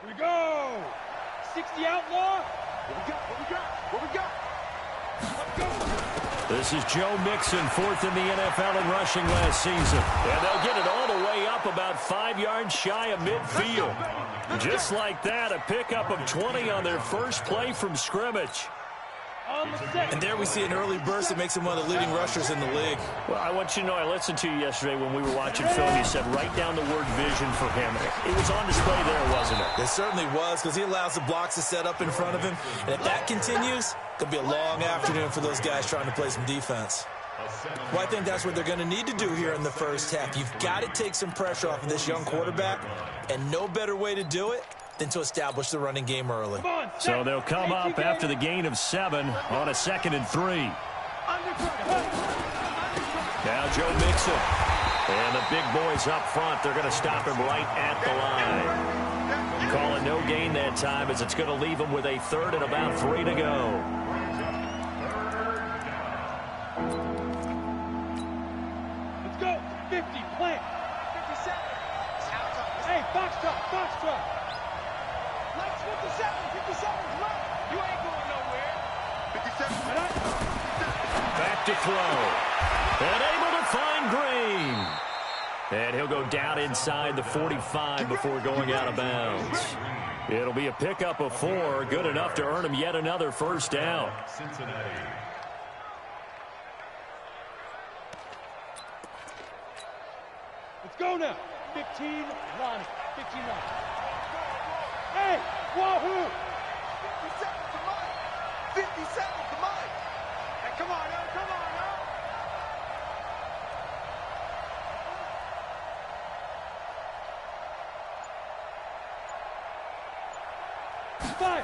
Here we go. 60 outlaw. What we got? Let's go. This is Joe Mixon, fourth in the NFL in rushing last season. And they'll get it all the way up about 5 yards shy of midfield. Just like that, a pickup of 20 on their first play from scrimmage. And there we see an early burst that makes him one of the leading rushers in the league. Well, I want you to know, I listened to you yesterday when we were watching film. You said write down the word vision for him. It was on display there, wasn't it? It certainly was, because he allows the blocks to set up in front of him. And if that continues, it could be a long afternoon for those guys trying to play some defense. Well, I think that's what they're going to need to do here in the first half. You've got to take some pressure off of this young quarterback, and no better way to do it than to establish the running game early. So they'll come up after the gain of 7 on a 2nd and 3. Now Joe Mixon. And the big boys up front, they're going to stop him right at the line. Calling no gain that time as it's going to leave him with a 3rd and about 3 to go. Let's go. 50, plant. 57. Hey, box truck. Let's 57, come on. You ain't going nowhere. 57. Back to throw. And able to find Green. And he'll go down inside the 45 before going out of bounds. It'll be a pickup of 4, good enough to earn him yet another first down. Let's go now. 15, Lonnie. 15, Lonnie. Hey, wahoo! 57, come on. 57, come on. Hey, come on, yo. 5.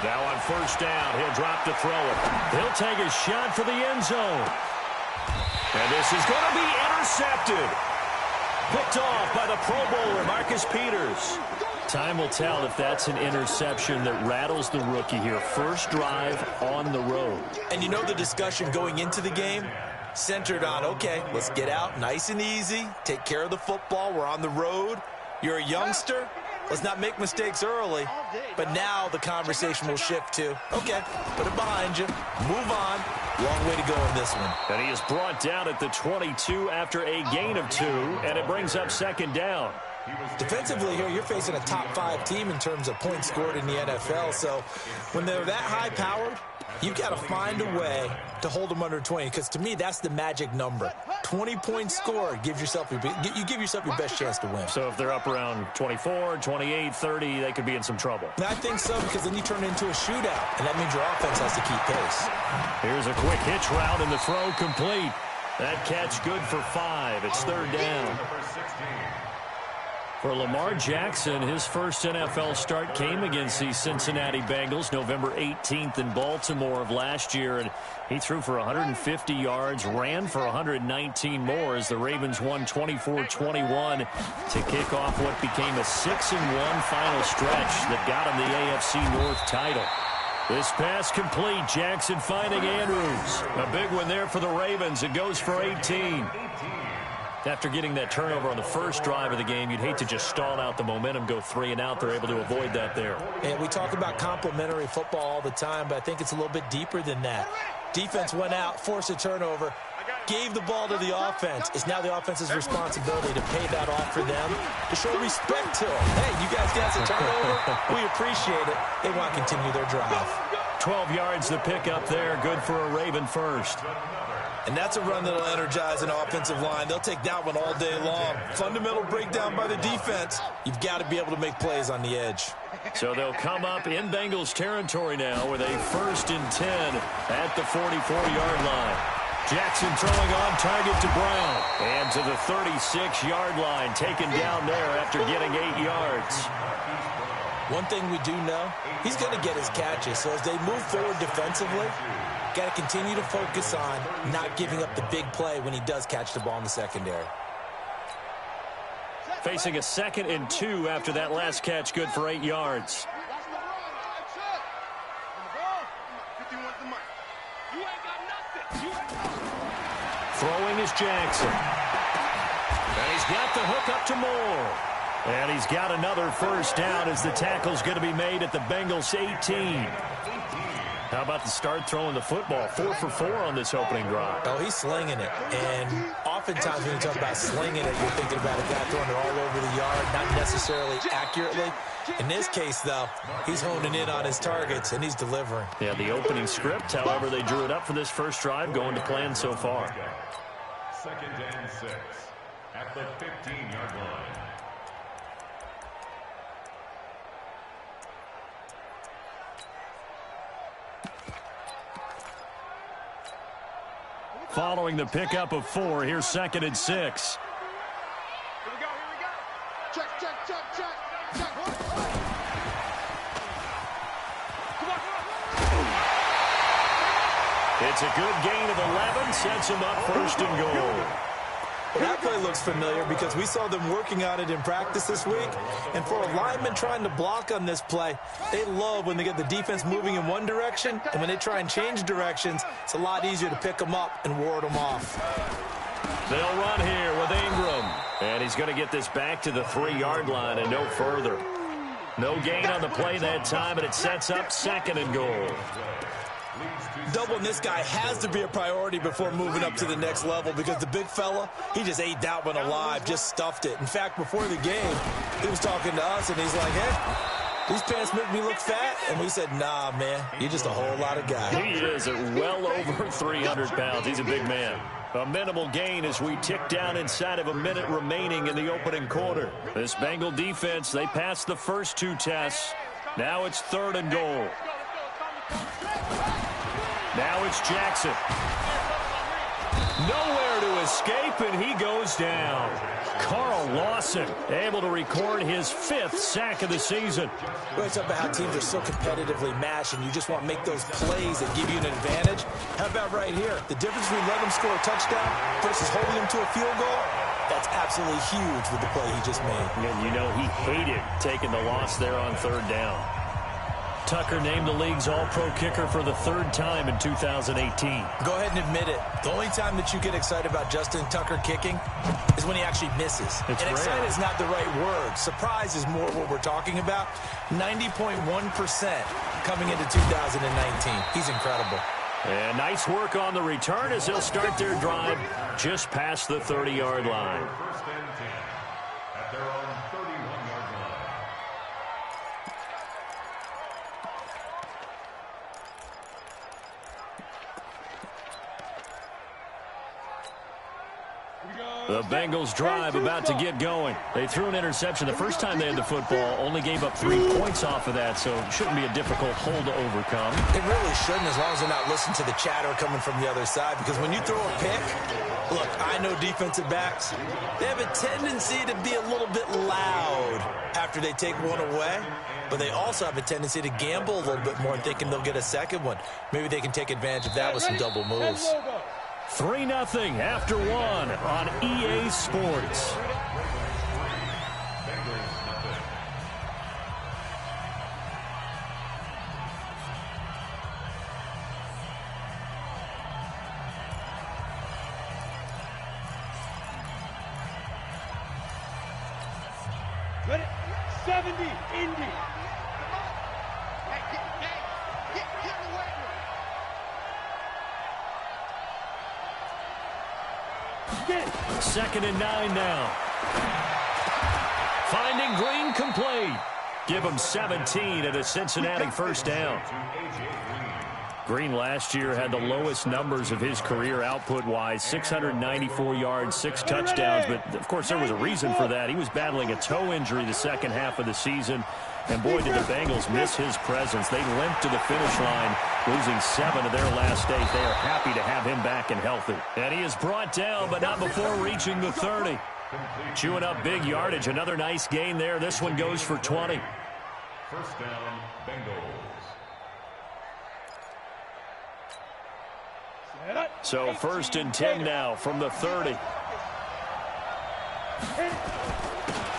Now on first down, he'll drop to throw it. He'll take a shot for the end zone. And this is going to be intercepted. Picked off by the Pro Bowler, Marcus Peters. Time will tell if that's an interception that rattles the rookie here. First drive on the road. And you know the discussion going into the game centered on, okay, let's get out nice and easy, take care of the football, we're on the road. You're a youngster, let's not make mistakes early. But now the conversation will shift to, okay, put it behind you, move on. Long way to go in this one. And he is brought down at the 22 after a gain of 2, and it brings up 2nd down. Defensively here, you're facing a top 5 team in terms of points scored in the NFL. So when they're that high-powered, you've got to find a way to hold them under 20, because to me, that's the magic number. 20 points scored, you give yourself your best chance to win. So if they're up around 24, 28, 30, they could be in some trouble. And I think so, because then you turn it into a shootout, and that means your offense has to keep pace. Here's a quick hitch route, and the throw complete. That catch good for 5. It's 3rd down. For Lamar Jackson, his first NFL start came against the Cincinnati Bengals November 18th in Baltimore of last year, and he threw for 150 yards, ran for 119 more as the Ravens won 24-21 to kick off what became a 6-1 final stretch that got him the AFC North title. This pass complete. Jackson finding Andrews. A big one there for the Ravens. It goes for 18. After getting that turnover on the first drive of the game, you'd hate to just stall out the momentum, go 3 and out. They're able to avoid that there. And we talk about complementary football all the time, but I think it's a little bit deeper than that. Defense went out, forced a turnover, gave the ball to the offense. It's now the offense's responsibility to pay that off for them, to show respect to them. Hey, you guys got a turnover. We appreciate it. They want to continue their drive. 12 yards the pickup there. Good for a Raven first. And that's a run that'll energize an offensive line. They'll take that one all day long. Fundamental breakdown by the defense. You've got to be able to make plays on the edge. So they'll come up in Bengals territory now with a 1st and 10 at the 44-yard line. Jackson throwing on target to Brown. And to the 36-yard line, taken down there after getting 8 yards. One thing we do know, he's going to get his catches. So as they move forward defensively, got to continue to focus on not giving up the big play when he does catch the ball in the secondary. Facing a 2nd and 2 after that last catch, good for 8 yards. Throwing is Jackson. And he's got the hook up to Moore. And he's got another first down as the tackle's going to be made at the Bengals 18. How about the start throwing the football? 4 for 4 on this opening drive. Oh, he's slinging it. And oftentimes when you talk about slinging it, you're thinking about a guy throwing it all over the yard, not necessarily accurately. In this case, though, he's honing in on his targets, and he's delivering. Yeah, the opening script, however, they drew it up for this first drive, going to plan so far. 2nd and 6 at the 15-yard line. Following the pickup of 4, here's 2nd and 6. Here we go. Check. It's a good gain of 11, sets him up 1st and goal. Well, that play looks familiar because we saw them working on it in practice this week. And for a lineman trying to block on this play, they love when they get the defense moving in one direction. And when they try and change directions, it's a lot easier to pick them up and ward them off. They'll run here with Ingram. And he's going to get this back to the 3-yard line and no further. No gain on the play that time, and it sets up 2nd and goal. Doubling this guy has to be a priority before moving up to the next level because the big fella, he just ate that one alive, just stuffed it. In fact, before the game, he was talking to us, and he's like, hey, these pants make me look fat. And we said, nah, man, you're just a whole lot of guy. He is at well over 300 pounds. He's a big man. A minimal gain as we tick down inside of a minute remaining in the opening quarter. This Bengal defense, they passed the first 2 tests. Now it's 3rd and goal. Now it's Jackson. Nowhere to escape, and he goes down. Carl Lawson able to record his 5th sack of the season. Well, it's about how teams are so competitively matched, and you just want to make those plays that give you an advantage. How about right here? The difference between letting them score a touchdown versus holding them to a field goal, that's absolutely huge with the play he just made. And you know he hated taking the loss there on 3rd down. Tucker named the league's all-pro kicker for the 3rd time in 2018. Go ahead and admit it. The only time that you get excited about Justin Tucker kicking is when he actually misses. It's and rare. excited is not the right word. Surprise is more what we're talking about. 90.1% coming into 2019. He's incredible. And nice work on the return as they'll start their drive just past the 30-yard line. 1st and 10 at their own 31-yard line. The Bengals drive about to get going. They threw an interception the first time they had the football, only gave up 3 points off of that, so it shouldn't be a difficult hole to overcome. It really shouldn't, as long as they're not listening to the chatter coming from the other side, because when you throw a pick, look, I know defensive backs, they have a tendency to be a little bit loud after they take one away, but they also have a tendency to gamble a little bit more and thinking they'll get a second one. Maybe they can take advantage of that with some double moves. 3-0 after 1 on EA Sports. Ready? 70, Indy. Get away. 2nd and 9 now. Finding Green complete. Give him 17 at a Cincinnati first down. Green last year had the lowest numbers of his career output-wise, 694 yards, 6 touchdowns. But, of course, there was a reason for that. He was battling a toe injury the second half of the season. And, boy, did the Bengals miss his presence. They limped to the finish line, losing 7 of their last 8. They are happy to have him back and healthy. And he is brought down, but not before reaching the 30. Chewing up big yardage. Another nice gain there. This one goes for 20. 1st down, Bengals. So 1st and 10 now from the 30.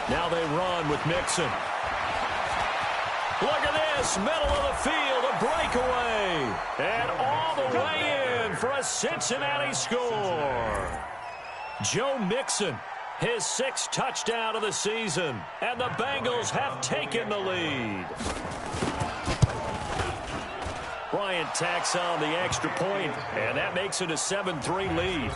Now they run with Mixon. Look at this, middle of the field, a breakaway. And all the way in for a Cincinnati score. Joe Mixon His 6th touchdown of the season, and the Bengals have taken the lead. Bryant tacks on the extra point, and that makes it a 7-3 lead.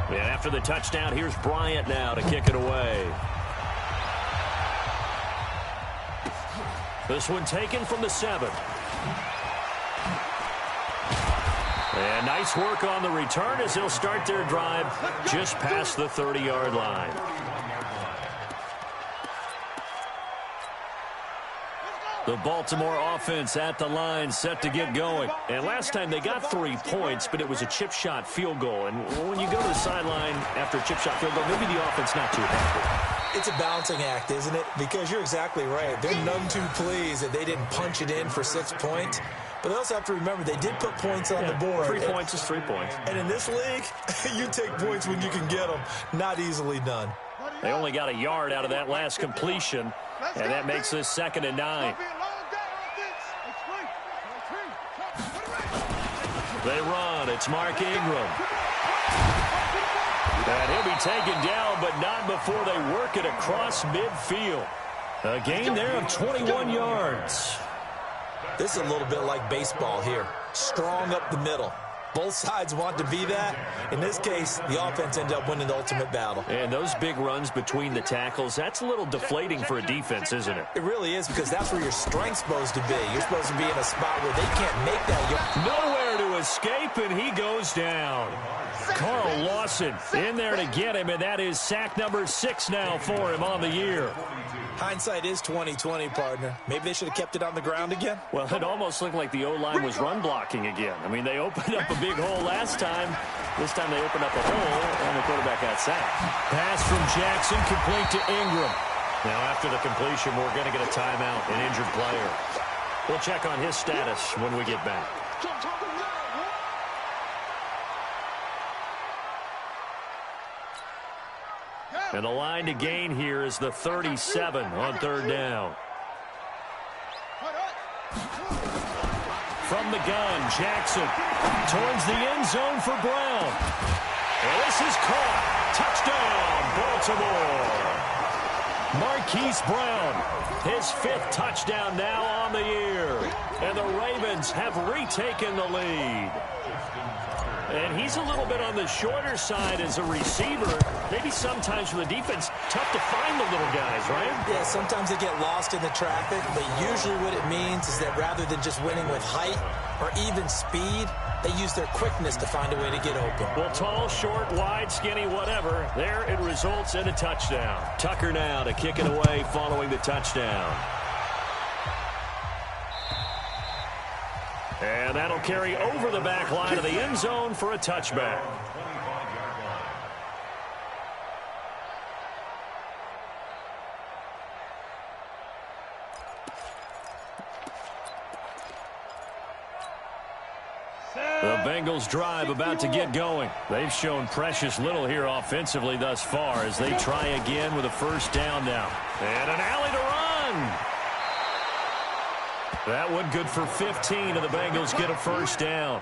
And after the touchdown, here's Bryant now to kick it away. This one taken from the 7. And nice work on the return as they'll start their drive just past the 30-yard line. The Baltimore offense at the line, set to get going. And last time they got 3 points, but it was a chip shot field goal. And when you go to the sideline after a chip shot field goal, maybe the offense not too happy. It's a balancing act, isn't it? Because you're exactly right. They're none too pleased that they didn't punch it in for 6 points. But they also have to remember they did put points on the board. 3 points is 3 points. And in this league, you take points when you can get them. Not easily done. They only got a yard out of that last completion, and that makes this 2nd and 9. They run. It's Mark Ingram. And he'll be taken down, but not before they work it across midfield. A gain there of 21 yards. This is a little bit like baseball here. Strong up the middle. Both sides want to be that. In this case, the offense ended up winning the ultimate battle. And those big runs between the tackles, that's a little deflating for a defense, isn't it? It really is, because that's where your strength's supposed to be. You're supposed to be in a spot where they can't make that. Nowhere to escape, and he goes down. Carl Lawson in there to get him, and that is sack number 6 now for him on the year. Hindsight is 20/20, partner. Maybe they should have kept it on the ground again. Well, it almost looked like the O-line was run blocking again. I mean, they opened up a big hole last time. This time they opened up a hole, and the quarterback got sacked. Pass from Jackson, complete to Ingram. Now, after the completion, we're going to get a timeout, an injured player. We'll check on his status when we get back. And the line to gain here is the 37 on 3rd down. From the gun, Jackson towards the end zone for Brown. And this is caught. Touchdown, Baltimore. Marquise Brown, his 5th touchdown now on the year. And the Ravens have retaken the lead. And he's a little bit on the shorter side as a receiver. Maybe sometimes for the defense, tough to find the little guys, right? Yeah, sometimes they get lost in the traffic, but usually what it means is that rather than just winning with height or even speed, they use their quickness to find a way to get open. Well, tall, short, wide, skinny, whatever, there it results in a touchdown. Tucker now to kick it away following the touchdown. And that'll carry over the back line of the end zone for a touchback. The Bengals drive about to get going. They've shown precious little here offensively thus far as they try again with a 1st down now. And an alley to run. That one good for 15, and the Bengals get a 1st down.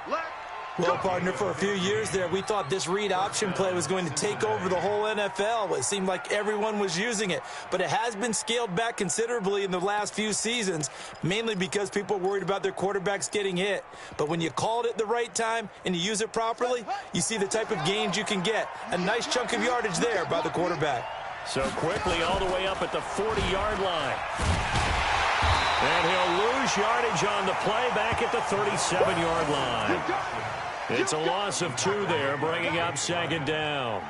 Well, partner, for a few years there, we thought this read option play was going to take over the whole NFL. It seemed like everyone was using it, but it has been scaled back considerably in the last few seasons, mainly because people are worried about their quarterbacks getting hit. But when you call it at the right time and you use it properly, you see the type of gains you can get. A nice chunk of yardage there by the quarterback. So quickly all the way up at the 40-yard line. And he'll lose yardage on the play back at the 37-yard line. It's a loss of 2 there, bringing up 2nd down.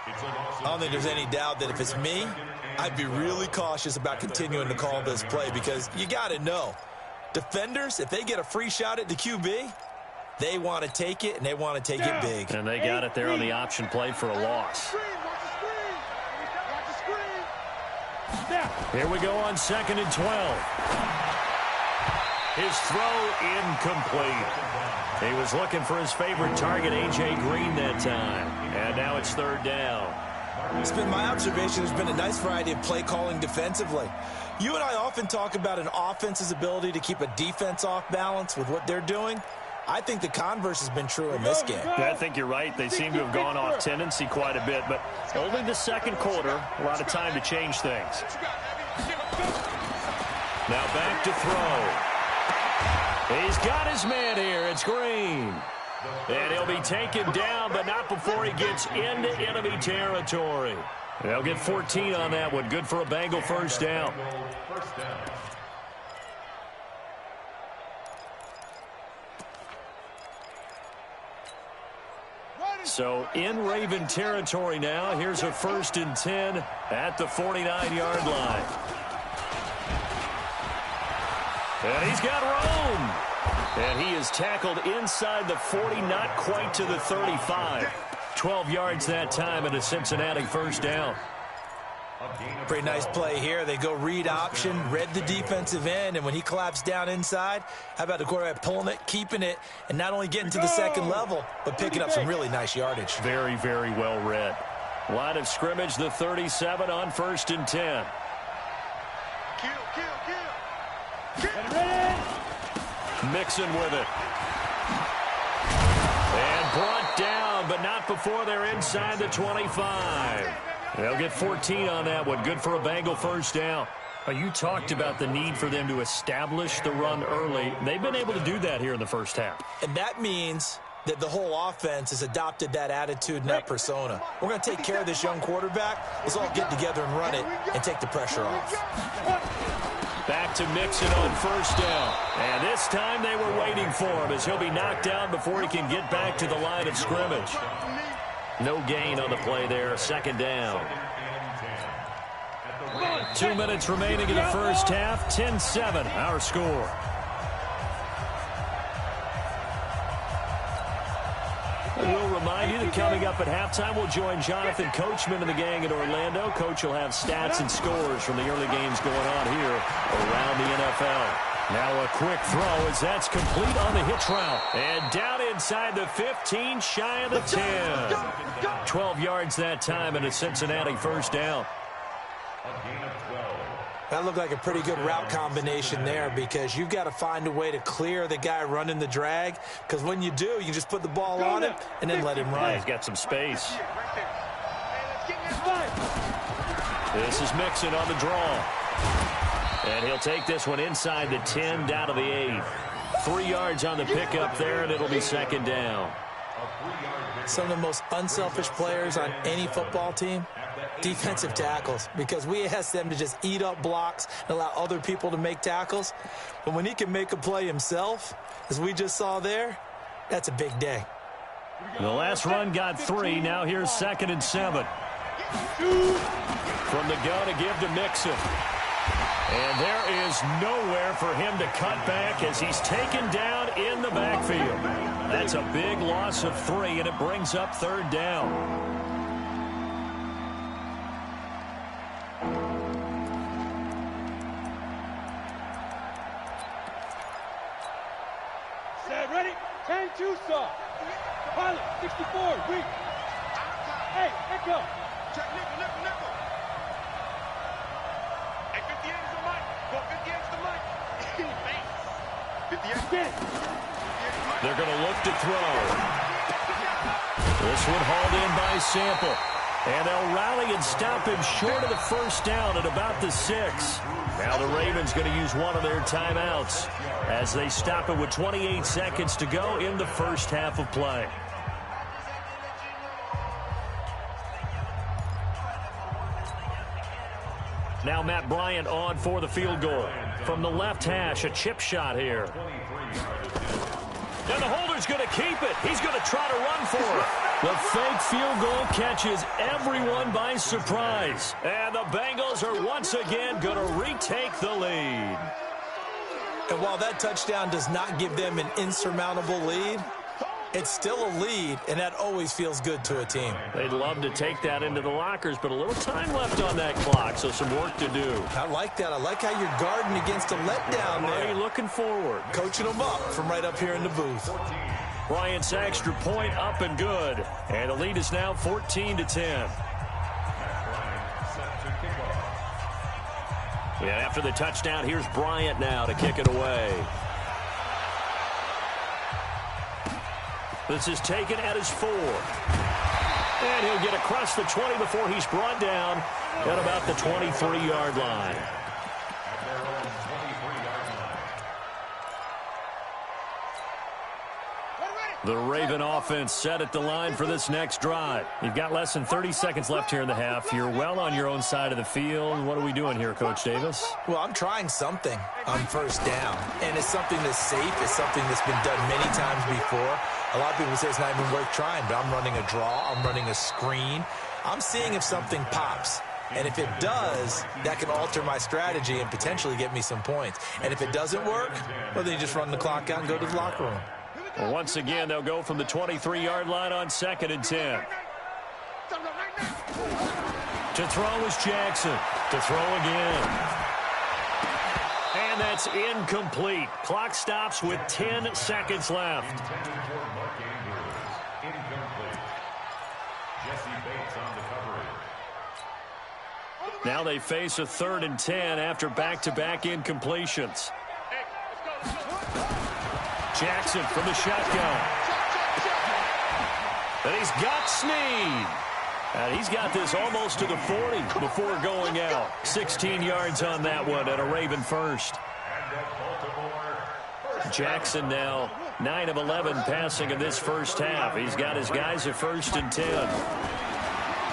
I don't think there's any doubt that if it's me, I'd be really cautious about continuing to call this play because you got to know, defenders, if they get a free shot at the QB, they want to take it, and they want to take it big. And they got it there on the option play for a loss. Here we go on 2nd and 12. His throw incomplete. He was looking for his favorite target, A.J. Green, that time. And now it's 3rd down. It's been my observation there's been a nice variety of play calling defensively. You and I often talk about an offense's ability to keep a defense off balance with what they're doing. I think the converse has been true in this game. Yeah, I think you're right. They seem to have gone off tendency quite a bit, but only the second quarter, a lot of time to change things. Now back to throw. He's got his man here. It's Green. And he'll be taken down, but not before he gets into enemy territory. They'll get 14 on that one. Good for a Bengal first down. So in Raven territory now. Here's a 1st and 10 at the 49-yard line. And he's got room. And he is tackled inside the 40, not quite to the 35. 12 yards that time and a Cincinnati first down. Pretty nice play here. They go read option, read the defensive end, and when he collapsed down inside, how about the quarterback pulling it, keeping it, and not only getting to the second level, but picking up some really nice yardage. Very, very well read. Line of scrimmage, the 37 on 1st and 10. Mixon with it. And brought down, but not before they're inside the 25. They'll get 14 on that one. Good for a Bengal first down. You talked about the need for them to establish the run early. They've been able to do that here in the first half. And that means that the whole offense has adopted that attitude and that persona. We're going to take care of this young quarterback. Let's all get together and run it and take the pressure off. Back to Mixon on first down. And this time they were waiting for him as he'll be knocked down before he can get back to the line of scrimmage. No gain on the play there. Second down. 2 minutes remaining in the first half. 10-7, our score. We'll remind you that coming up at halftime, we'll join Jonathan Coachman and the gang in Orlando. Coach will have stats and scores from the early games going on here around the NFL. Now a quick throw as that's complete on the hitch route. And down inside the 15, shy of the 10. 12 yards that time and a Cincinnati first down. That looked like a pretty good route combination there because you've got to find a way to clear the guy running the drag, because when you do, you just put the ball on him and then let him run. Yeah, he's got some space. This is Mixon on the draw. And he'll take this one inside the 10, down to the 8. 3 yards on the pickup there, and it'll be second down. Some of the most unselfish players on any football team, defensive tackles, because we ask them to just eat up blocks and allow other people to make tackles. But when he can make a play himself, as we just saw there, that's a big day. The last run got 3. Now here's 2nd and 7. From the gun to give to Mixon. And there is nowhere for him to cut back as he's taken down in the backfield. That's a big loss of 3, and it brings up 3rd down. Set, ready? 10-2 saw. Pilot, 64, weak. Hey, echo. Check nickel. Hey, 58 is the mic. Go 58 is the mic. In the face. 58 again. They're going to look to throw. This one hauled in by Sample. And they'll rally and stop him short of the first down at about the 6. Now the Ravens going to use one of their timeouts as they stop it with 28 seconds to go in the first half of play. Now Matt Bryant on for the field goal. From the left hash, a chip shot here. And the holder's going to keep it. He's going to try to run for it. The fake field goal catches everyone by surprise. And the Bengals are once again going to retake the lead. And while that touchdown does not give them an insurmountable lead, it's still a lead, and that always feels good to a team. They'd love to take that into the lockers, but a little time left on that clock, so some work to do. I like that. I like how you're guarding against a letdown there. Already looking forward. Coaching them up from right up here in the booth. Bryant's extra point up and good. And the lead is now 14-10. And after the touchdown, here's Bryant now to kick it away. This is taken at his 4. And he'll get across the 20 before he's brought down at about the 23-yard line. The Raven offense set at the line for this next drive. You've got less than 30 seconds left here in the half. You're well on your own side of the field. What are we doing here, Coach Davis? Well, I'm trying something on first down, and it's something that's safe. It's something that's been done many times before. A lot of people say it's not even worth trying, but I'm running a draw. I'm running a screen. I'm seeing if something pops. And if it does, that can alter my strategy and potentially get me some points. And if it doesn't work, well, then you just run the clock out and go to the locker room. Well, once again, they'll go from the 23-yard line on 2nd and 10. To throw is Jackson. To throw again. And that's incomplete. Clock stops with 10 seconds left. Now they face a 3rd and 10 after back-to-back incompletions. Jackson from the shotgun. And he's got Snead. And he's got this almost to the 40 before going out. 16 yards on that one and a Raven first. Jackson now 9 of 11 passing in this first half. He's got his guys at 1st and 10.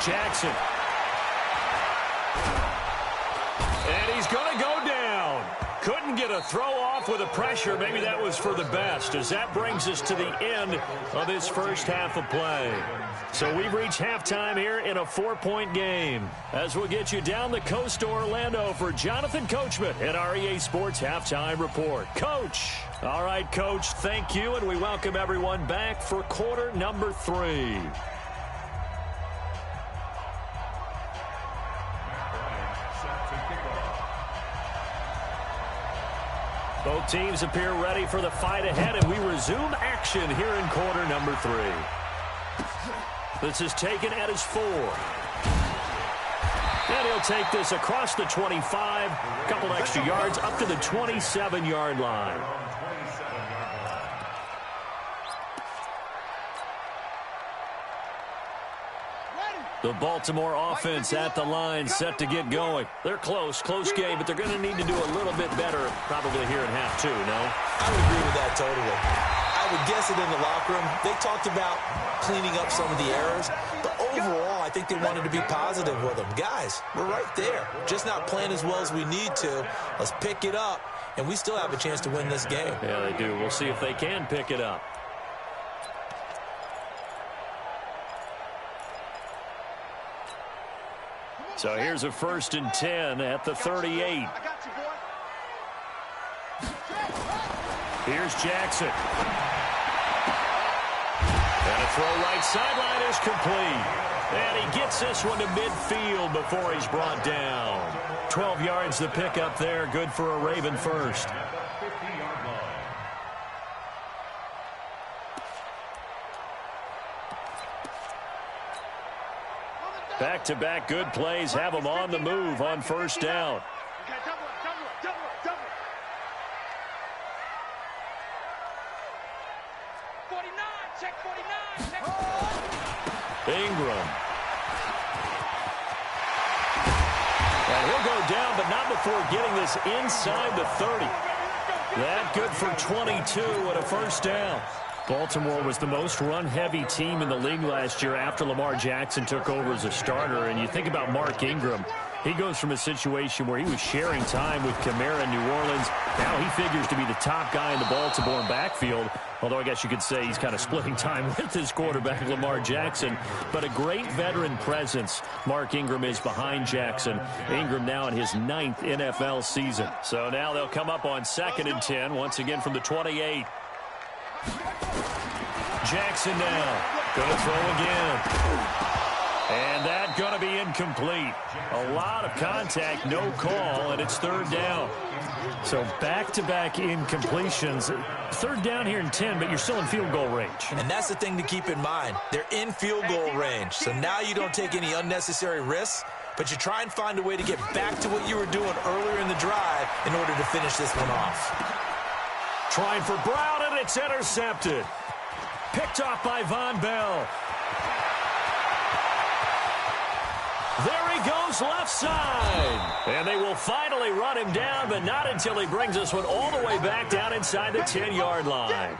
Jackson. And he's going to go down. Couldn't get a throw off with the pressure. Maybe that was for the best, as that brings us to the end of this first half of play. So we've reached halftime here in a 4-point game. As we'll get you down the coast to Orlando for Jonathan Coachman at our EA Sports Halftime Report. Coach. All right, Coach, thank you, and we welcome everyone back for quarter number 3. Both teams appear ready for the fight ahead, and we resume action here in quarter number 3. This is taken at his 4. And he'll take this across the 25, a couple extra yards, up to the 27-yard line. The Baltimore offense at the line, set to get going. They're close game, but they're going to need to do a little bit better probably here in half 2, no? I would agree with that totally. I would guess it in the locker room. They talked about cleaning up some of the errors, but overall, I think they wanted to be positive with them. Guys, we're right there. Just not playing as well as we need to. Let's pick it up, and we still have a chance to win this game. Yeah, they do. We'll see if they can pick it up. So here's a 1st and 10 at the 38. Here's Jackson. And a throw right sideline is complete. And he gets this one to midfield before he's brought down. 12 yards to pick up there. Good for a Raven first. Back-to-back good plays have them on the move on first down. Ingram. And he'll go down, but not before getting this inside the 30. That good for 22 and a first down. Baltimore was the most run-heavy team in the league last year after Lamar Jackson took over as a starter. And you think about Mark Ingram. He goes from a situation where he was sharing time with Kamara in New Orleans. Now he figures to be the top guy in the Baltimore backfield. Although I guess you could say he's kind of splitting time with his quarterback, Lamar Jackson. But a great veteran presence. Mark Ingram is behind Jackson. Ingram now in his 9th NFL season. So now they'll come up on 2nd and 10, once again from the 28. Jackson now. Going to throw again. And that going to be incomplete. A lot of contact, no call, and it's 3rd down. So back-to-back incompletions. 3rd down here in 10, but you're still in field goal range. And that's the thing to keep in mind. They're in field goal range. So now you don't take any unnecessary risks, but you try and find a way to get back to what you were doing earlier in the drive in order to finish this one off. Trying for Brown, and it's intercepted. Picked off by Von Bell. There he goes left side. And they will finally run him down, but not until he brings this one all the way back down inside the 10-yard line.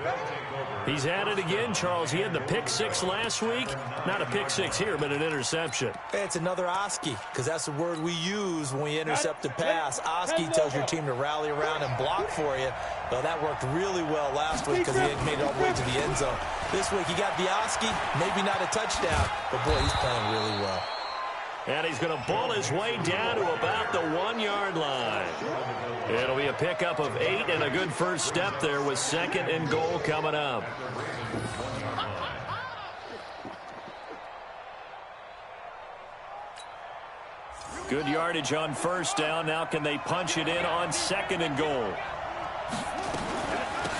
He's at it again, Charles. He had the pick six last week. Not a pick six here, but an interception. Hey, it's another Oski, because that's the word we use when we intercept a pass. Oski tells your team to rally around and block for you. Well, that worked really well last week because he had made it all the way to the end zone. This week, he got the Oski, maybe not a touchdown, but boy, he's playing really well. And he's going to ball his way down to about the 1-yard line. It'll be a pickup of 8 and a good first step there with 2nd and goal coming up. Good yardage on first down. Now can they punch it in on 2nd and goal?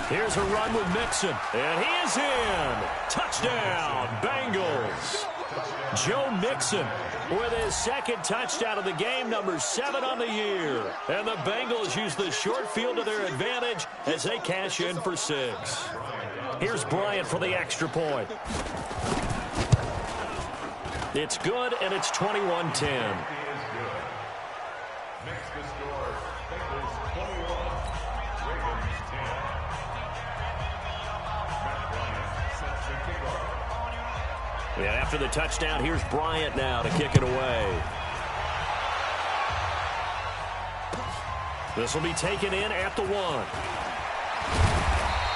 Here's a run with Mixon. And he is in. Touchdown, Bengals. Joe Mixon with his 2nd touchdown of the game, number 7 on the year. And the Bengals use the short field to their advantage as they cash in for 6. Here's Bryant for the extra point. It's good, and it's 21-10. And after the touchdown, here's Bryant now to kick it away. This will be taken in at the 1.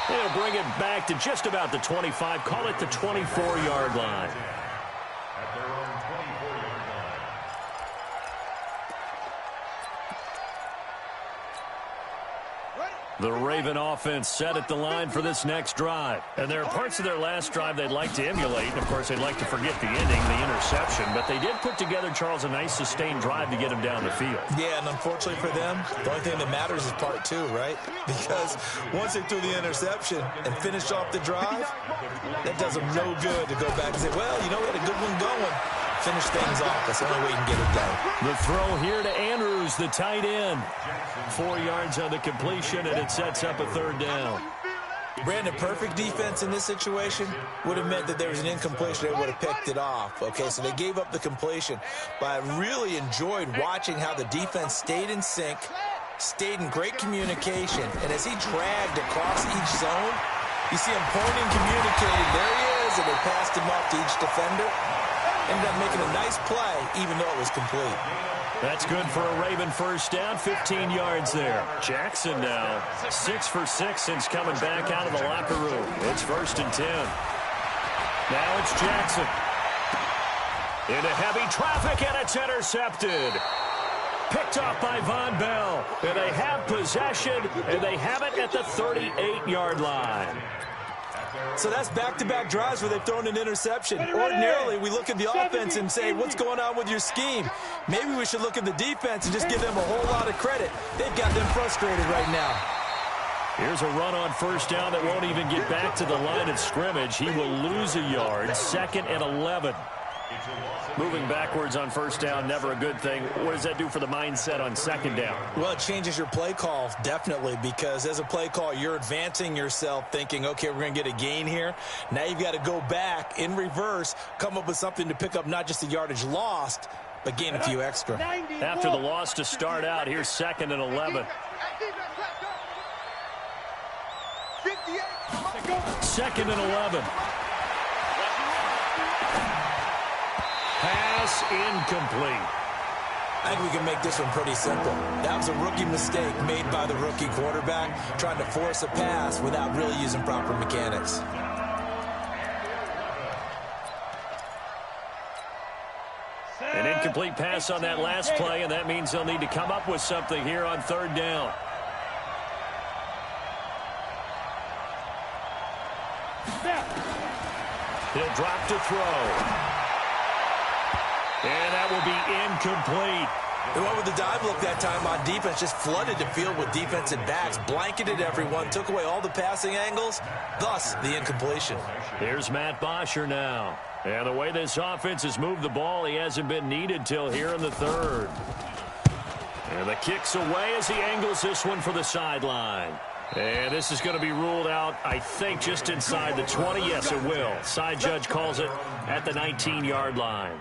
They'll bring it back to just about the 25. Call it the 24-yard line. At their own 24-yard line. The Raven offense set at the line for this next drive. And there are parts of their last drive they'd like to emulate. And, of course, they'd like to forget the ending, the interception. But they did put together, Charles, a nice sustained drive to get him down the field. Yeah, and unfortunately for them, the only thing that matters is part 2, right? Because once they threw the interception and finished off the drive, that does them no good to go back and say, well, you know, we had a good one going. Finish things off. That's the only way you can get it done. The throw here to Andrews, the tight end. 4 yards on the completion, and it sets up a 3rd down. Brandon, perfect defense in this situation would have meant that there was an incompletion. They would have picked it off. Okay, so they gave up the completion. But I really enjoyed watching how the defense stayed in sync, stayed in great communication. And as he dragged across each zone, you see him pointing, communicating. There he is, and they passed him off to each defender. Ended up making a nice play, even though it was complete. That's good for a Raven first down, 15 yards there. Jackson now 6 for 6 since coming back out of the locker room. It's 1st and 10. Now it's Jackson. Into heavy traffic, and it's intercepted. Picked off by Von Bell. And they have possession, and they have it at the 38-yard line. So that's back-to-back drives where they've thrown an interception. Ordinarily, we look at the offense and say, what's going on with your scheme? Maybe we should look at the defense and just give them a whole lot of credit. They've got them frustrated right now. Here's a run on first down that won't even get back to the line of scrimmage. He will lose a yard. 2nd and 11. Moving backwards on first down, never a good thing. What does that do for the mindset on 2nd down? Well, it changes your play call, definitely, because as a play call, you're advancing yourself thinking, okay, we're going to get a gain here. Now you've got to go back in reverse, come up with something to pick up not just the yardage lost, but gain a few extra. After the loss to start out, here's 2nd and 11. 2nd and 11. Pass incomplete. I think we can make this one pretty simple. That was a rookie mistake made by the rookie quarterback, trying to force a pass without really using proper mechanics. An incomplete pass on that last play, and that means they'll need to come up with something here on 3rd down. He'll drop to throw. And that will be incomplete. They went with the dive look that time on defense, just flooded the field with defensive backs, blanketed everyone, took away all the passing angles, thus the incompletion. Here's Matt Bosher now. And the way this offense has moved the ball, he hasn't been needed till here in the 3rd. And the kick's away as he angles this one for the sideline. And this is going to be ruled out, I think, just inside the 20. Yes, it will. Side judge calls it at the 19-yard line.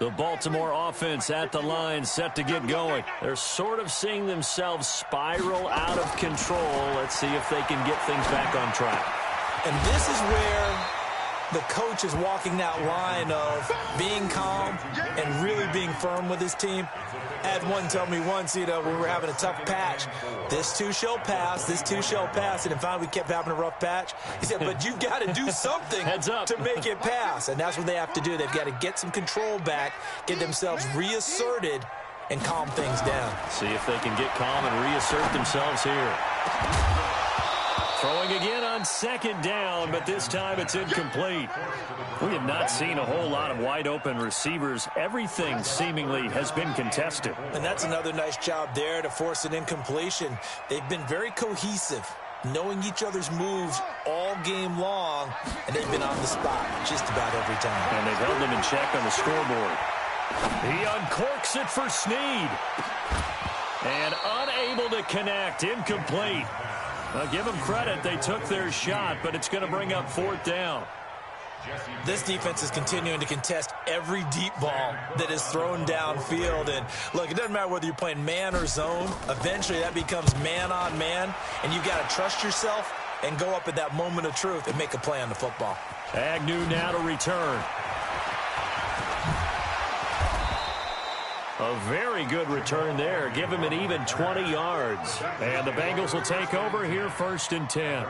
The Baltimore offense at the line, set to get going. They're sort of seeing themselves spiral out of control. Let's see if they can get things back on track. And this is where the coach is walking that line of being calm and really being firm with his team. I had one tell me once, we were having a tough patch. This too shall pass, this too shall pass. And finally we kept having a rough patch. He said, but you've got to do something Heads up. to make it pass. And that's what they have to do. They've got to get some control back, get themselves reasserted, and calm things down. See if they can get calm and reassert themselves here. Throwing again on second down, but this time it's incomplete. We have not seen a whole lot of wide-open receivers. Everything seemingly has been contested. And that's another nice job there to force an incompletion. They've been very cohesive, knowing each other's moves all game long, and they've been on the spot just about every time. And they've held them in check on the scoreboard. He uncorks it for Snead. And unable to connect, incomplete. I'll give them credit. They took their shot, but it's going to bring up fourth down. This defense is continuing to contest every deep ball that is thrown downfield. And, look, it doesn't matter whether you're playing man or zone. Eventually, that becomes man on man, and you've got to trust yourself and go up at that moment of truth and make a play on the football. Agnew now to return. A very good return there. Give him an even 20 yards. And the Bengals will take over here, 1st and 10.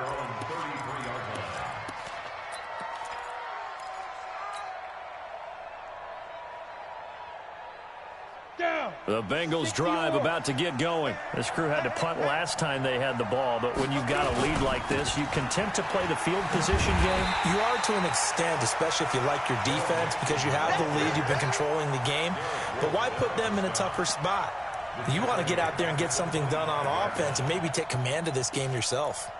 The Bengals drive about to get going. This crew had to punt last time they had the ball, but when you've got a lead like this, you content to play the field position game? You are to an extent, especially if you like your defense, because you have the lead, you've been controlling the game. But why put them in a tougher spot? You want to get out there and get something done on offense and maybe take command of this game yourself.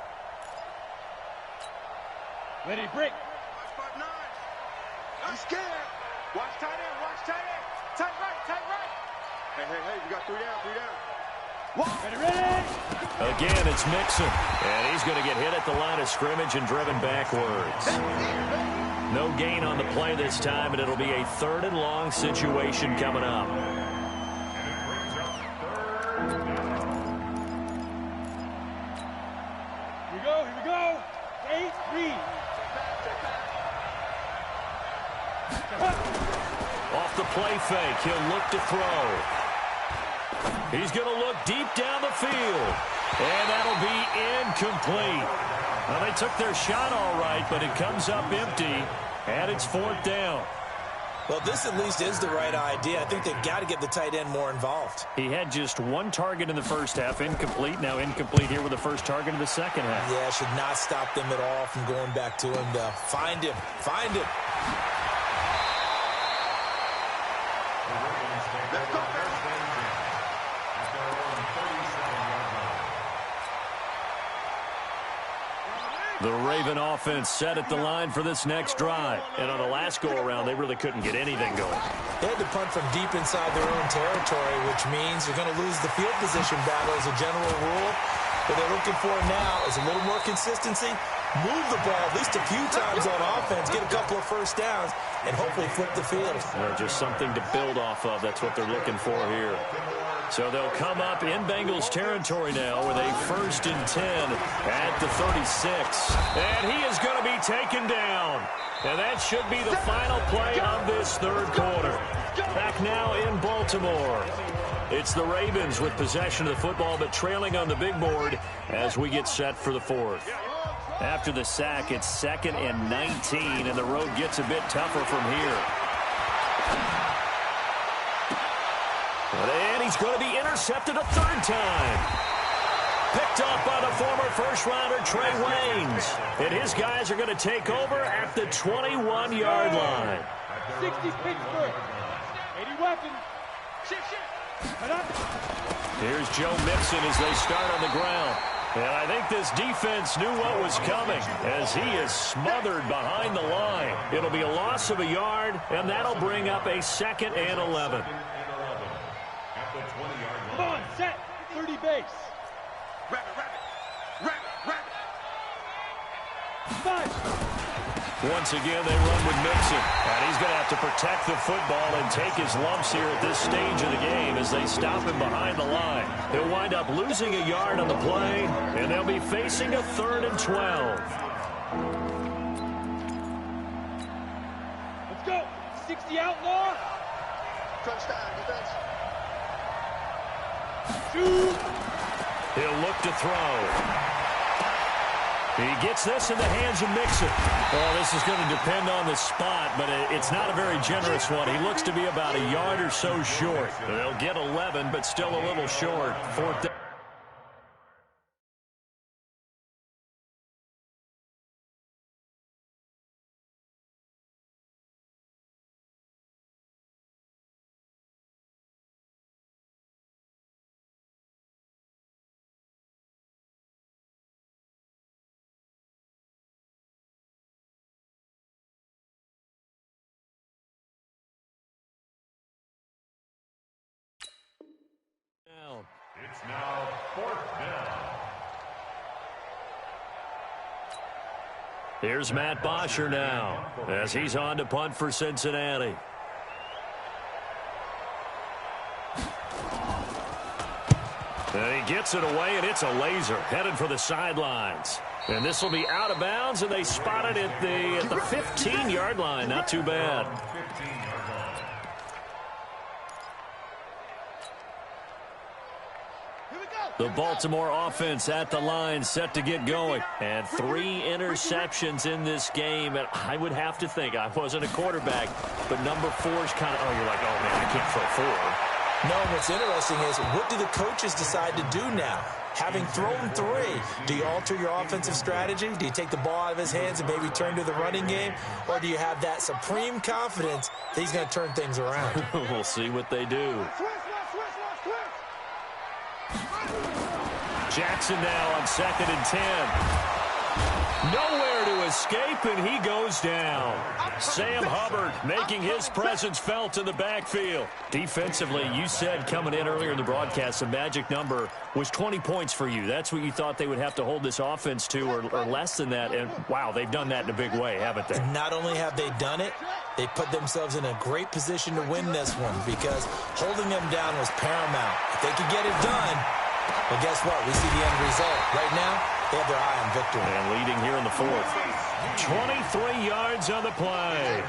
Ready, break. Watch 5-9. I'm scared. Watch tight end, watch tight end. Tight right, tight right. Hey, we got 3 down. Ready. Again, it's Mixon. And he's going to get hit at the line of scrimmage and driven backwards. No gain on the play this time, and it'll be a 3rd and long situation coming up. Here we go. 8-3. Off the play fake, he'll look to throw. He's going to look deep down the field. And that'll be incomplete. Well, they took their shot all right, but it comes up empty, and it's 4th down. Well, this at least is the right idea. I think they've got to get the tight end more involved. He had just 1 target in the first half, incomplete. Now incomplete here with the first target in the second half. Yeah, should not stop them at all from going back to him to find him. Find him. The Raven offense set at the line for this next drive. And on the last go-around, they really couldn't get anything going. They had to punt from deep inside their own territory, which means you're going to lose the field position battle as a general rule. What they're looking for now is a little more consistency, move the ball at least a few times on offense, get a couple of first downs, and hopefully flip the field. Just something to build off of. That's what they're looking for here. So they'll come up in Bengals territory now with a 1st and 10 at the 36. And he is going to be taken down. And that should be the final play of this 3rd quarter. Back now in Baltimore. It's the Ravens with possession of the football, but trailing on the big board as we get set for the 4th. After the sack, it's 2nd and 19, and the road gets a bit tougher from here. And he's going to be intercepted a 3rd time. Picked up by the former first-rounder Trey Waynes. And his guys are going to take over at the 21-yard line. 60 Pittsburgh. 80 weapons. Shift. Here's Joe Mixon as they start on the ground. And I think this defense knew what was coming as he is smothered behind the line. It'll be a loss of a yard, and that'll bring up a 2nd and 11. At the 20-yard line. Come on, set. 30 base. Once again, they run with Mixon. And he's going to have to protect the football and take his lumps here at this stage of the game as they stop him behind the line. He'll wind up losing a yard on the play, and they'll be facing a 3rd and 12. Let's go. 60 outlaw. Touchdown, defense. Shoot. He'll look to throw. He gets this in the hands of Mixon. Well, this is going to depend on the spot, but it's not a very generous one. He looks to be about a yard or so short. They'll get 11, but still a little short. 4th. It's now 4th down. Here's Matt Bosher now as he's on to punt for Cincinnati. And he gets it away, and it's a laser headed for the sidelines. And this will be out of bounds, and they spot it at the 15-yard line. Not too bad. The Baltimore offense at the line, set to get going. And 3 interceptions in this game. And I would have to think, I wasn't a quarterback, but number 4 is kind of, you're like, oh, man, I can't throw 4. No, what's interesting is, what do the coaches decide to do now? Having thrown 3, do you alter your offensive strategy? Do you take the ball out of his hands and maybe turn to the running game? Or do you have that supreme confidence that he's going to turn things around? We'll see what they do. Jackson now on 2nd and 10. Nowhere to escape, and he goes down. Sam Hubbard making his presence felt in the backfield. Defensively, you said coming in earlier in the broadcast, the magic number was 20 points for you. That's what you thought they would have to hold this offense to, or less than that. And, wow, they've done that in a big way, haven't they? Not only have they done it, they put themselves in a great position to win this one because holding them down was paramount. If they could get it done, well, guess what? We see the end result. Right now, they have their eye on victory. And leading here in the 4th. 23 yards on the play.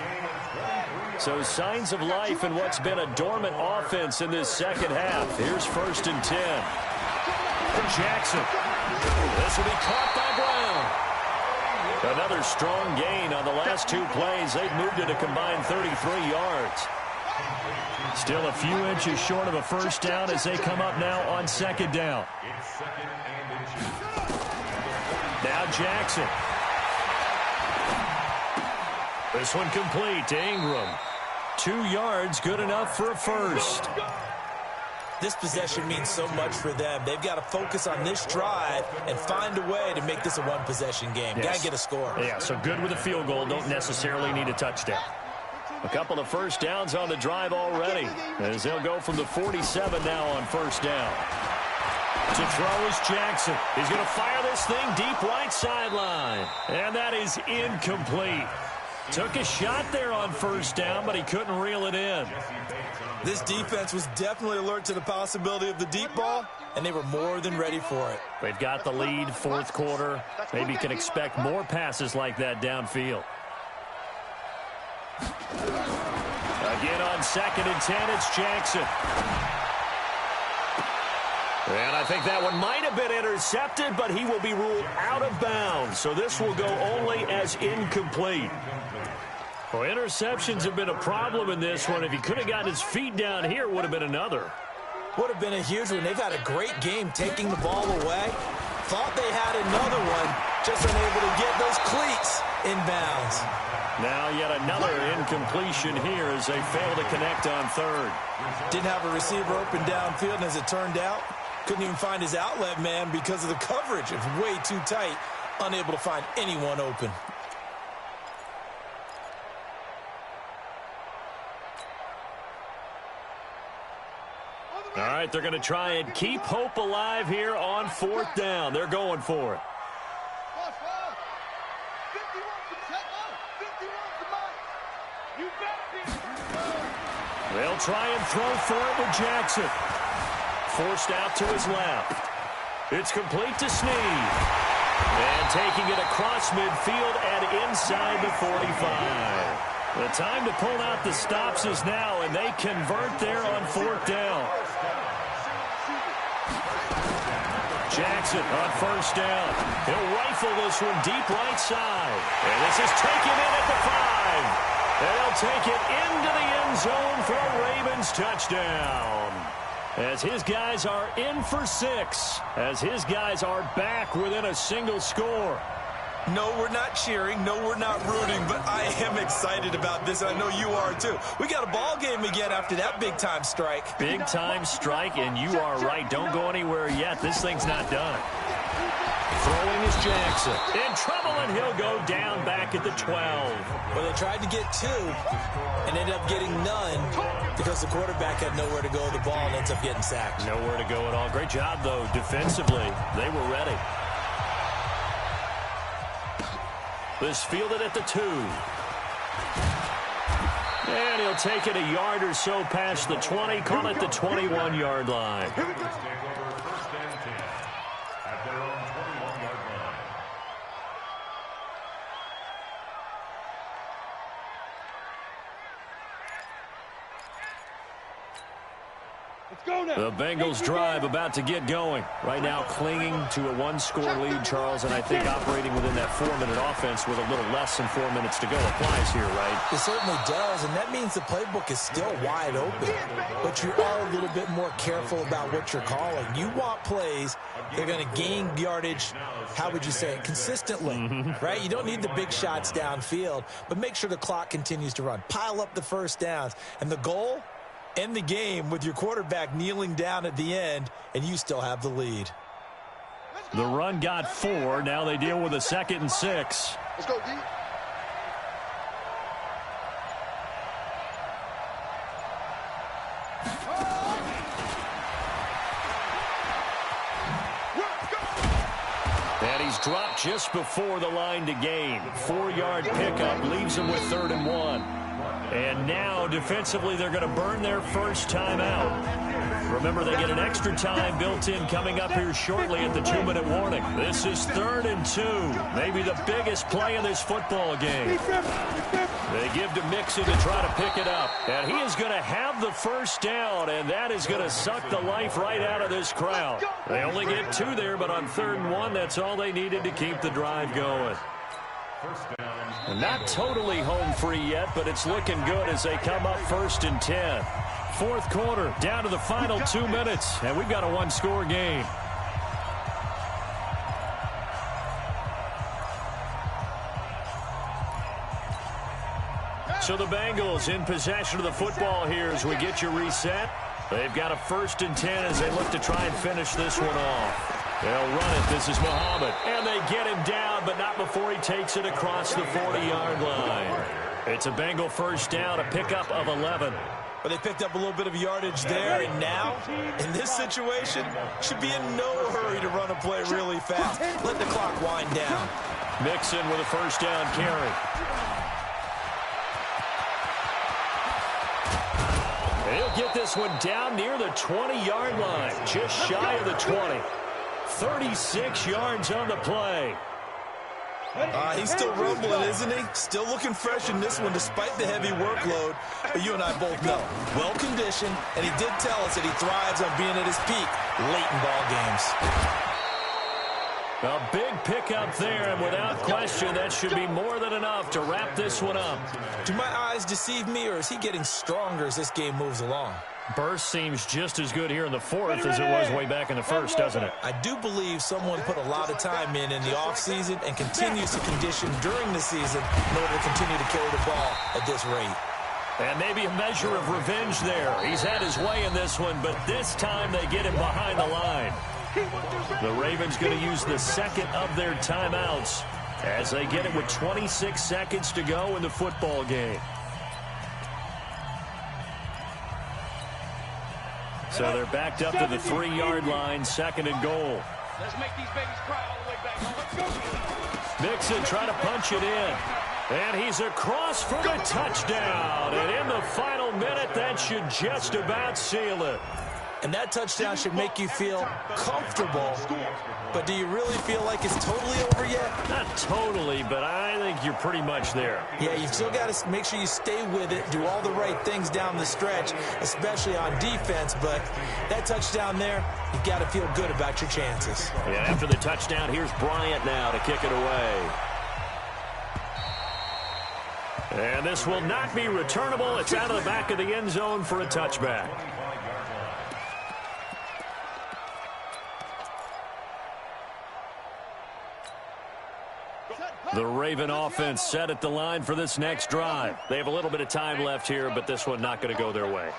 So signs of life in what's been a dormant offense in this second half. Here's 1st and 10. Jackson. This will be caught by Brown. Another strong gain on the last 2 plays. They've moved it a combined 33 yards. Still a few inches short of a first down as they come up now on 2nd down. Now Jackson. This one complete to Ingram. 2 yards, good enough for a first. This possession means so much for them. They've got to focus on this drive and find a way to make this a one-possession game. Yes. Got to get a score. Yeah, so good with a field goal. Don't necessarily need a touchdown. A couple of first downs on the drive already as they'll go from the 47 now on 1st down. To throw is Jackson. He's going to fire this thing deep right sideline. And that is incomplete. Took a shot there on 1st down, but he couldn't reel it in. This defense was definitely alert to the possibility of the deep ball, and they were more than ready for it. They've got the lead, 4th quarter. Maybe can expect more passes like that downfield. Again on 2nd and 10, it's Jackson. And I think that one might have been intercepted, but he will be ruled out of bounds. So this will go only as incomplete. Well, interceptions have been a problem in this one. If he could have gotten his feet down here, it would have been another. Would have been a huge one. They've had a great game taking the ball away. Thought they had another one, just unable to get those cleats in bounds. Now yet another incompletion here as they fail to connect on 3rd. Didn't have a receiver open downfield, and as it turned out, Couldn't even find his outlet man because of the coverage. It's way too tight. Unable to find anyone open. All right, they're going to try and keep hope alive here on 4th down. They're going for it. They'll try and throw for it with Jackson. Forced out to his left. It's complete to Snead. And taking it across midfield and inside the 45. The time to pull out the stops is now, and they convert there on 4th down. Jackson on 1st down. He'll rifle this one deep right side. And this is taken in at the 5. And he'll take it into the end zone for a Ravens touchdown. As his guys are in for 6. As his guys are back within a single score. No, we're not cheering. No, we're not rooting. But I am excited about this. I know you are, too. We got a ball game again after that big-time strike. Big-time strike, and you are right. Don't go anywhere yet. This thing's not done. Throwing is Jackson. In trouble, and he'll go down back at the 12. Well, they tried to get 2 and ended up getting none because the quarterback had nowhere to go with the ball and ends up getting sacked. Nowhere to go at all. Great job, though, defensively. They were ready. This fielded at the 2. And he'll take it a yard or so past the 20. Call it the 21-yard line. The Bengals drive about to get going. Right now clinging to a 1-score lead, Charles, and I think operating within that 4-minute offense with a little less than 4 minutes to go applies here, right? It certainly does, and that means the playbook is still wide open. But you are a little bit more careful about what you're calling. You want plays that are going to gain yardage, how would you say it, consistently, right? You don't need the big shots downfield, but make sure the clock continues to run. Pile up the first downs, and the goal? End the game with your quarterback kneeling down at the end, and you still have the lead. The run got 4. Now they deal with a 2nd and 6. Let's go, D. And he's dropped just before the line to gain. 4-yard pickup leaves him with 3rd and 1. And now, defensively, they're going to burn their first time out. Remember, they get an extra time built in coming up here shortly at the 2-minute warning. This is 3rd and 2. Maybe the biggest play of this football game. They give to Mixon to try to pick it up. And he is going to have the first down, and that is going to suck the life right out of this crowd. They only get 2 there, but on 3rd and 1, that's all they needed to keep the drive going. Not totally home free yet, but it's looking good as they come up 1st and 10. 4th quarter, down to the final 2 minutes, and we've got a 1-score game. So the Bengals in possession of the football here as we get you reset. They've got a 1st and 10 as they look to try and finish this one off. They'll run it. This is Muhammad. And they get him down, but not before he takes it across the 40-yard line. It's a Bengal first down, a pickup of 11. But they picked up a little bit of yardage there, and now, in this situation, should be in no hurry to run a play really fast. Let the clock wind down. Mixon with a first down carry. He'll get this one down near the 20-yard line, just shy of the 20. 36 yards on the play. He's still rumbling, isn't he? Still looking fresh in this one despite the heavy workload. But you and I both know, well-conditioned, and he did tell us that he thrives on being at his peak late in ball games. A big pickup there, and without question, that should be more than enough to wrap this one up. Do my eyes deceive me, or is he getting stronger as this game moves along? Burst seems just as good here in the 4th as it was way back in the 1st, doesn't it? I do believe someone put a lot of time in the offseason and continues to condition during the season in order to continue to carry the ball at this rate. And maybe a measure of revenge there. He's had his way in this one, but this time they get him behind the line. The Ravens going to use the second of their timeouts as they get it with 26 seconds to go in the football game. So they're backed up to the 3-yard line, 2nd and goal. Let's make these babies cry all the way back home. Let's go. Mixon trying to punch it in. And he's across for the touchdown. And in the final minute, that should just about seal it. And that touchdown should make you feel comfortable. But do you really feel like it's totally over yet? Not totally, but I think you're pretty much there. Yeah, you've still got to make sure you stay with it, do all the right things down the stretch, especially on defense. But that touchdown there, you've got to feel good about your chances. Yeah, after the touchdown, here's Bryant now to kick it away. And this will not be returnable. It's out of the back of the end zone for a touchback. The Raven offense set at the line for this next drive. They have a little bit of time left here, but this one not going to go their way.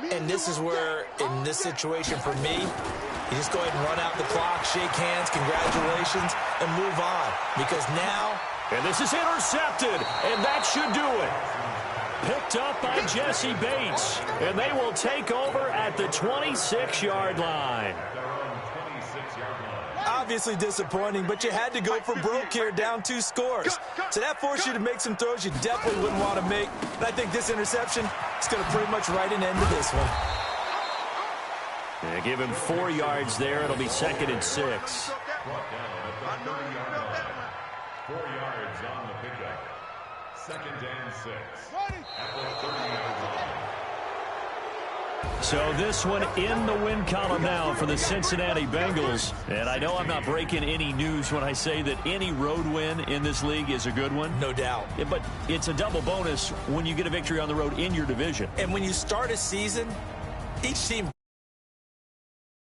And this is where, in this situation for me, you just go ahead and run out the clock, shake hands, congratulations, and move on. Because now... And this is intercepted, and that should do it. Picked up by Jesse Bates, and they will take over at the 26-yard line. Obviously disappointing, but you had to go for broke here, down 2 scores. So that forced you to make some throws you definitely wouldn't want to make. And I think this interception is going to pretty much write an end to this one. Yeah, give him 4 yards there. It'll be 2nd and 6. 4 yards on the pickup. 2nd and 6. At the 30-yard line. So this one in the win column now for the Cincinnati Bengals. And I know I'm not breaking any news when I say that any road win in this league is a good one. No doubt. Yeah, but it's a double bonus when you get a victory on the road in your division. And when you start a season, each team